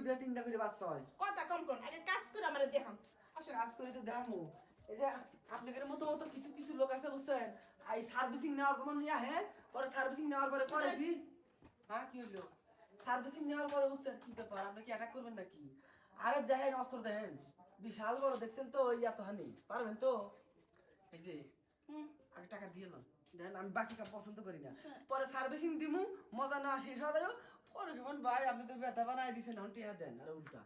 দুইটা তিনটা করে বাচ্চা হয়। কথা কম কোন আগে কাজ করে আমারে দেখাম। আসলে কাজ করে তো দেখামো। এই যে আপনাদের মতো মতো কিছু কিছু লোক আছে বুঝছেন, এই সার্ভিসিং নেওয়ার জন্য নিয়ে হ্যাঁ, পরে সার্ভিসিং নেওয়ার পরে করে কি হ্যাঁ কি হলো, সার্ভিসিং নেওয়ার পরে বুঝছেন কি ব্যাপার, আপনি কি অ্যাটাক করবেন নাকি? আরে দেখেন অস্ত্র দেখেন বিশাল বড়, দেখছেন তো ওই এত হানি পারবেন তো? এই যে আগে টাকা দিয়ে না দেখেন, আমি বাকি কাম পছন্দ করি না, পরে সার্ভিসিং দিমু মজা না শেষ হওয়া যায়, পরে যখন ভাই আপনি তো ব্যথা বানাই দিচ্ছেন এখন টিয়া দেন, আর উল্টা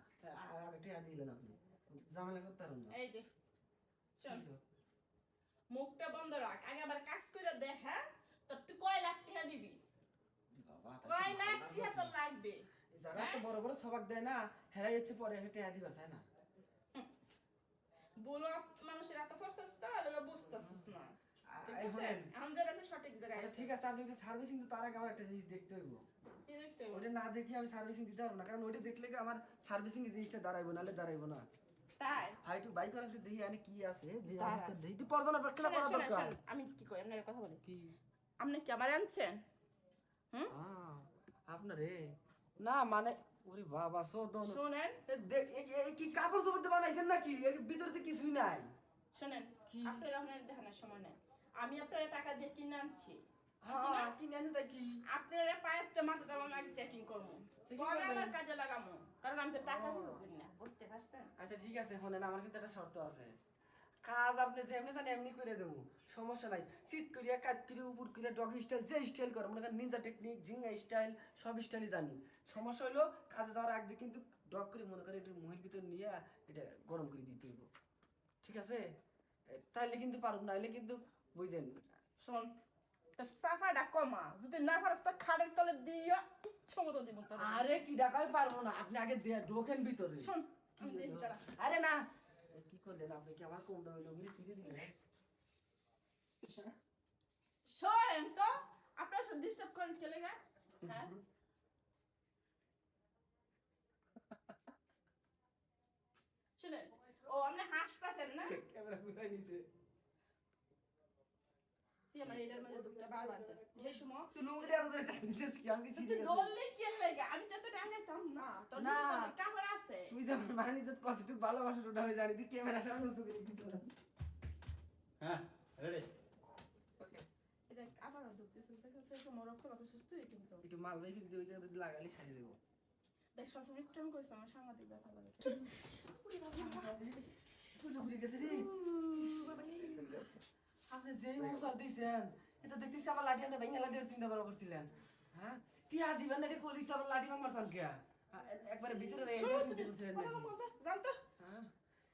আগে টিয়া দিলেন আপনি, ঝামেলা করতে পারেন না। এই যে শোন, মুখটা বন্ধ রাখ, আগে আবার কাজ করে দেখ। হ্যাঁ তো তুই কয় লাখ টাকা দিবি? বাবা কয় লাখ টাকা তোর লাগবে? যারা তো বড় বড় সবাক দেয় না, হেরাই হচ্ছে পরে এসে টিয়া দিবার চায় না। বলো মানুষের এত ফসস তো লাগা বুঝতাছিস না। ঠিক এই আছে শোনেন, এখন যেটা আছে সঠিক জায়গায় আচ্ছা আছে। ঠিক আছে, আপনি যে সার্ভিসিং তো তার আগে আমার একটা জিনিস দেখতে হইব, কি দেখতে হবে? ওটা না দেখি আমি সার্ভিসিং দিতে পারবো না, কারণ ওইটা দেখলে কি আমার সার্ভিসিং এর জিনিসটা দাঁড়াইবো, নাহলে দাঁড়াইবো না। তাই হাই একটু বাইক করার যে দেখি আনে কি আছে, যে দাঁড়া। অবস্থা দেখি একটু পর্যালোচনা করা শোনেন, দরকার। শোনেন, আমি কি কই আপনার কথা বলি। কি আপনি কি আমার আনছেন? আপনারে না মানে ওরে বাবা সদন, শোনেন, কি কাপড় চোপড় তো বানাইছেন নাকি? এর ভিতরে তো কিছুই নাই। শোনেন, কি? আপনার আপনার দেখানোর সময় নেই। আমি আপনার টাকা দিয়ে কিনে আনছি। হ্যাঁ কি নিয়ে তাই কি? আপনারা পায়ের মাথাটা আমি আগে চেকিং করবো, Checking পরে করবেন? আমার কাজে লাগামো, কারণ আমি তো টাকা দিব না, বুঝতে পারছেন? আচ্ছা ঠিক আছে, শোনেন আমার কিন্তু একটা শর্ত আছে, কাজ আপনি যেমনি চান এমনি করে দেবো, সমস্যা নাই। চিত করিয়া কাজ করিয়া উপর করিয়া ডগ স্টাইল যে স্টাইল করে মনে করেন, নিনজা টেকনিক ঝিঙ্গা স্টাইল সব স্টাইলই জানি। সমস্যা হলো কাজে যাওয়ার আগে কিন্তু ডগ করে মনে করে একটু মহির ভিতর নিয়ে এটা গরম করে দিতে হইব, ঠিক আছে? তাইলে কিন্তু পারব, নাইলে কিন্তু বুঝছেন। শোন, সাফাটা কমা, যদি না পারস তো খাটের তলে দিয়া সমতো দিব তোর। আরে কি ডাকাই পারবো না, আপনি আগে ঢোকেন ভিতরে। শোন, কি আমি দেখি হলো? দাঁড়া। আরে না কি করলেন আপনি, কি আমার কোনটা হইলো গিয়ে ছিঁড়ে দিলেন? শোনেন তো, আপনার সাথে ডিস্টার্ব করেন কে লেগা? হ্যাঁ শুনেন, ও আপনি হাসতেছেন না? ক্যামেরা ঘুরাই নিছে। তুই আমার এটার মধ্যে দুঃখটা বারবার দিস সেই সময় তুই লুঙ্গিটা এত জোরে টান দিছিস কি, আমি কি তুই সিরিয়াস? দললে কে লেগা? আমি তো তো ডাঙাইতাম না, তোর না। নিচে তো কাপড় আছে। তুই যে আমার মানি যত কতটুকু ভালোবাসা ওটা আমি জানি, তুই ক্যামেরা সামনে উঁচু করে দিছিস না। হ্যাঁ রেডি। ওকে এটা আবার ঢুকতেছে, দেখো সেই সময় রক্ত কত সুস্থ হই কিন্তু। একটু মালবাই কিন্তু ওই জায়গাতে লাগালে সারিয়ে দেবো। দেখ সবসময় একটু আমি কইছি আমার সাংঘাতিক ব্যাপার লাগে। তুই ঘুরে গেছে রে। আপনি যেই মশার দিয়েছেন, এটা দেখতেছি আমার লাঠি আনতে ভেঙে লাঠি চিন্তা ভাবনা করছিলেন। হ্যাঁ টিয়া দিবেন নাকি কলি তো আমার লাঠি ভাঙবার চান কে? একবারে ভিতরে রে দিয়েছিলেন নাকি? জানতো হ্যাঁ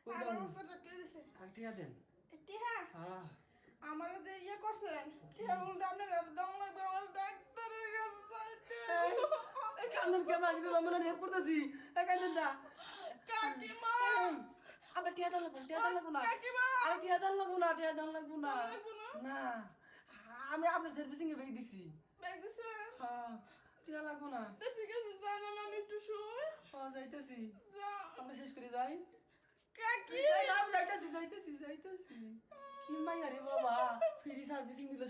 কই আমার যাবেন? অবস্থাটা করে দিছে। আর টিয়া দেন। টিহা হ্যাঁ আমার যে ইয়ে করছেন, টিহা উল্টা আপনার আর দম লাগবে আমার ডাক্তারের কাছে যাইতে। এই কান্দন কে মারি গো, মনে রে পড়তাছি। এই কান্দন দা কাকিমা আবার টিয়া দাল লাগবো, টিয়া দাল লাগবো না। কাকিমা! আরে টিয়া দাল লাগবো না, টিয়া দাল লাগবো না। দাল লাগবো না? না আমি আপনার সার্ভিসিং এ বেই দিছি। ব্যাগ দিছে? হ্যাঁ টিয়া লাগবো না। তো ঠিক আছে জানাম, আমি একটু শুই। হ্যাঁ যাইতেছি, যা আমরা শেষ করে যাই। কাকি যাইতেছি যাইতেছি যাইতেছি। কি মাইয়া রে বাবা, ফ্রি সার্ভিসিং দিলে